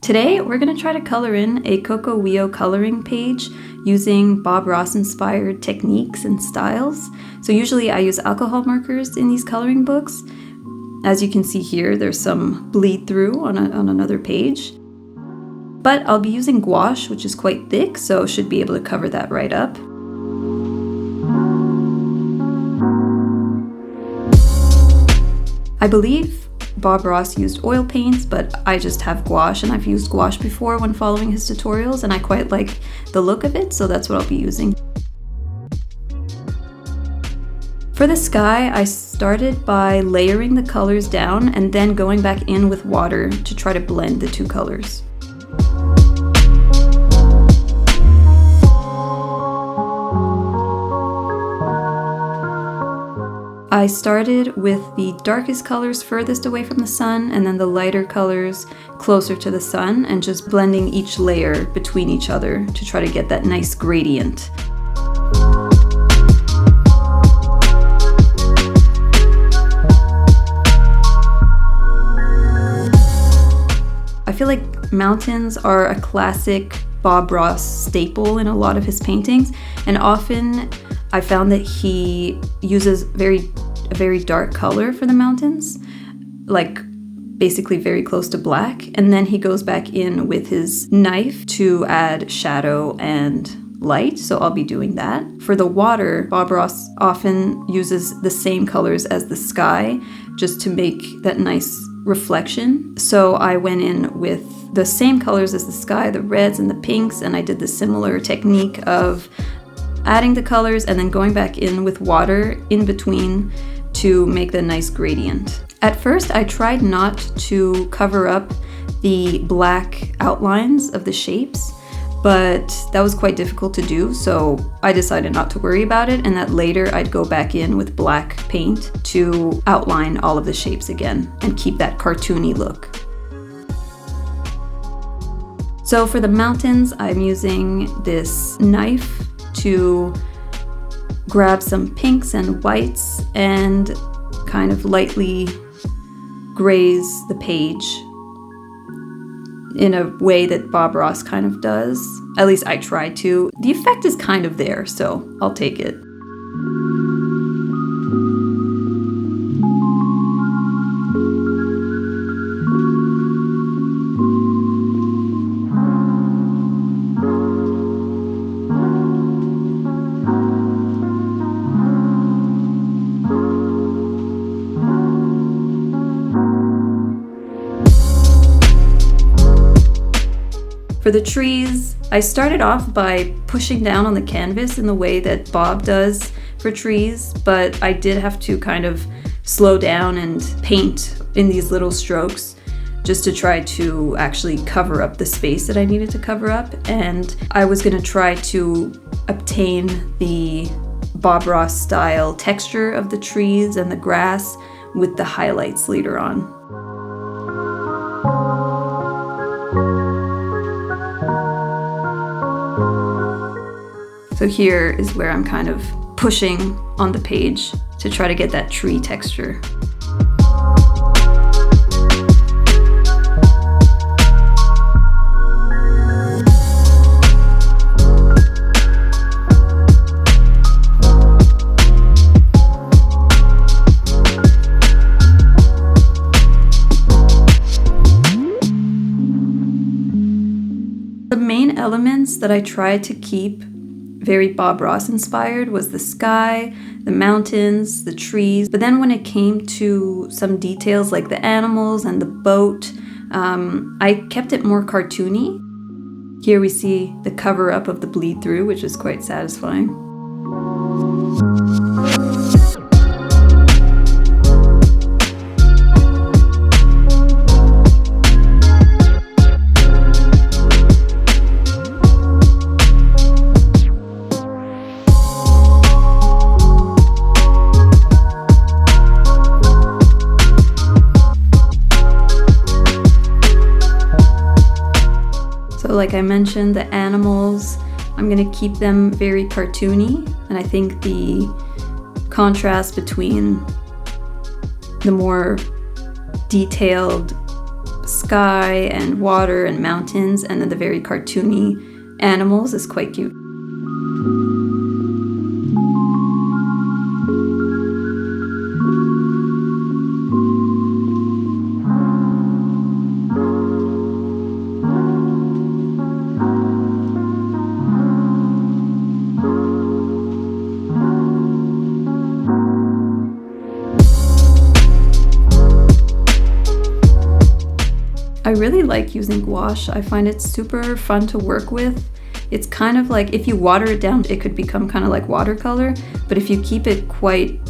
Today, we're going to try to color in a Coco coloring page using Bob Ross inspired techniques and styles. So usually I use alcohol markers in these coloring books. As you can see here, there's some bleed through on another page. But I'll be using gouache, which is quite thick, so should be able to cover that right up. I believe Bob Ross used oil paints, but I just have gouache, and I've used gouache before when following his tutorials, and I quite like the look of it, so that's what I'll be using. For the sky, I started by layering the colors down and then going back in with water to try to blend the two colors. I started with the darkest colors furthest away from the sun and then the lighter colors closer to the sun, and just blending each layer between each other to try to get that nice gradient. I feel like mountains are a classic Bob Ross staple in a lot of his paintings, and often I found that he uses a very dark color for the mountains, like basically very close to black, and then he goes back in with his knife to add shadow and light, so I'll be doing that. For the water, Bob Ross often uses the same colors as the sky just to make that nice reflection. So I went in with the same colors as the sky, the reds and the pinks, and I did the similar technique of adding the colors and then going back in with water in between to make the nice gradient. At first, I tried not to cover up the black outlines of the shapes, but that was quite difficult to do, so I decided not to worry about it, and that later I'd go back in with black paint to outline all of the shapes again and keep that cartoony look. So for the mountains, I'm using this knife to grab some pinks and whites and kind of lightly graze the page in a way that Bob Ross kind of does. At least I try to. The effect is kind of there, so I'll take it. For the trees, I started off by pushing down on the canvas in the way that Bob does for trees, but I did have to kind of slow down and paint in these little strokes just to try to actually cover up the space that I needed to cover up. And I was going to try to obtain the Bob Ross style texture of the trees and the grass with the highlights later on. So here is where I'm kind of pushing on the page to try to get that tree texture. The main elements that I tried to keep very Bob Ross inspired was the sky, the mountains, the trees. But then when it came to some details like the animals and the boat, I kept it more cartoony. Here we see the cover up of the bleed through, which is quite satisfying. So like I mentioned, the animals, I'm going to keep them very cartoony, and I think the contrast between the more detailed sky and water and mountains, and then the very cartoony animals is quite cute. I really like using gouache. I find it super fun to work with. It's kind of like, if you water it down, it could become kind of like watercolor, but if you keep it quite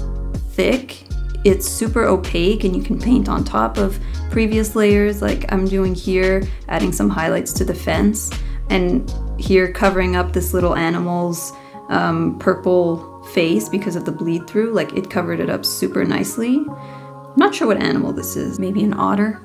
thick, it's super opaque and you can paint on top of previous layers, like I'm doing here, adding some highlights to the fence, and here covering up this little animal's purple face because of the bleed through. Like, it covered it up super nicely. I'm not sure what animal this is, maybe an otter.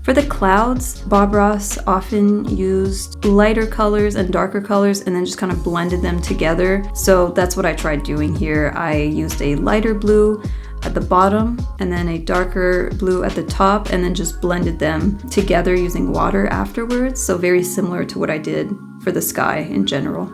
For the clouds, Bob Ross often used lighter colors and darker colors and then just kind of blended them together. So that's what I tried doing here. I used a lighter blue at the bottom and then a darker blue at the top, and then just blended them together using water afterwards. So very similar to what I did for the sky in general.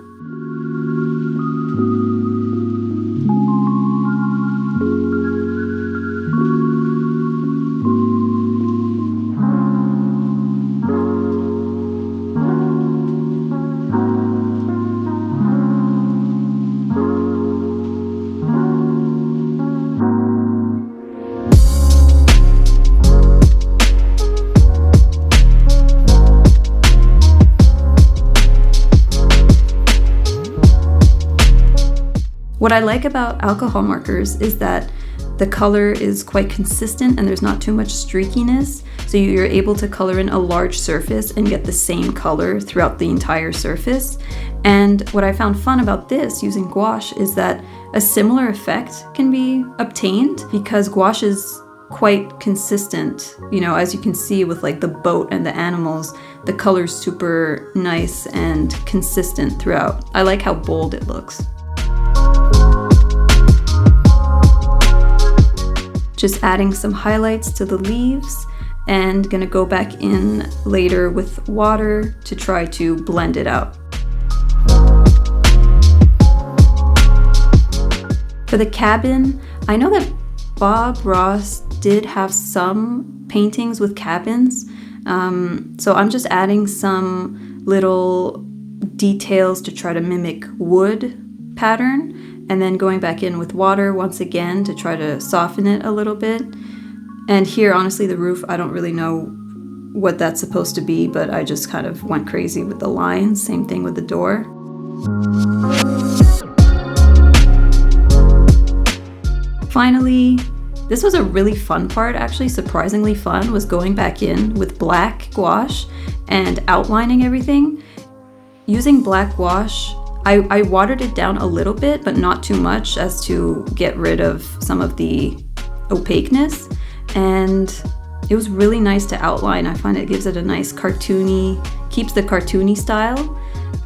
What I like about alcohol markers is that the color is quite consistent and there's not too much streakiness, so you're able to color in a large surface and get the same color throughout the entire surface. And what I found fun about this using gouache is that a similar effect can be obtained because gouache is quite consistent. You know, as you can see with like the boat and the animals, the color's super nice and consistent throughout. I like how bold it looks. Just adding some highlights to the leaves and gonna go back in later with water to try to blend it out. For the cabin, I know that Bob Ross did have some paintings with cabins, so I'm just adding some little details to try to mimic wood pattern, and then going back in with water once again to try to soften it a little bit. And here, honestly, the roof, I don't really know what that's supposed to be, but I just kind of went crazy with the lines. Same thing with the door. Finally, this was a really fun part, actually, surprisingly fun, was going back in with black gouache and outlining everything. Using black gouache, I watered it down a little bit, but not too much as to get rid of some of the opaqueness. And it was really nice to outline. I find it gives it a nice cartoony, keeps the cartoony style.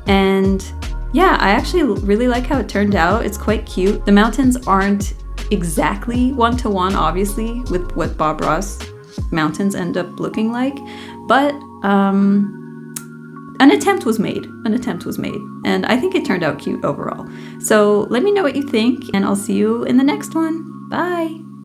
And yeah, I actually really like how it turned out. It's quite cute. The mountains aren't exactly one-to-one, obviously, with what Bob Ross mountains end up looking like, but an attempt was made, and I think it turned out cute overall. So let me know what you think, and I'll see you in the next one. Bye!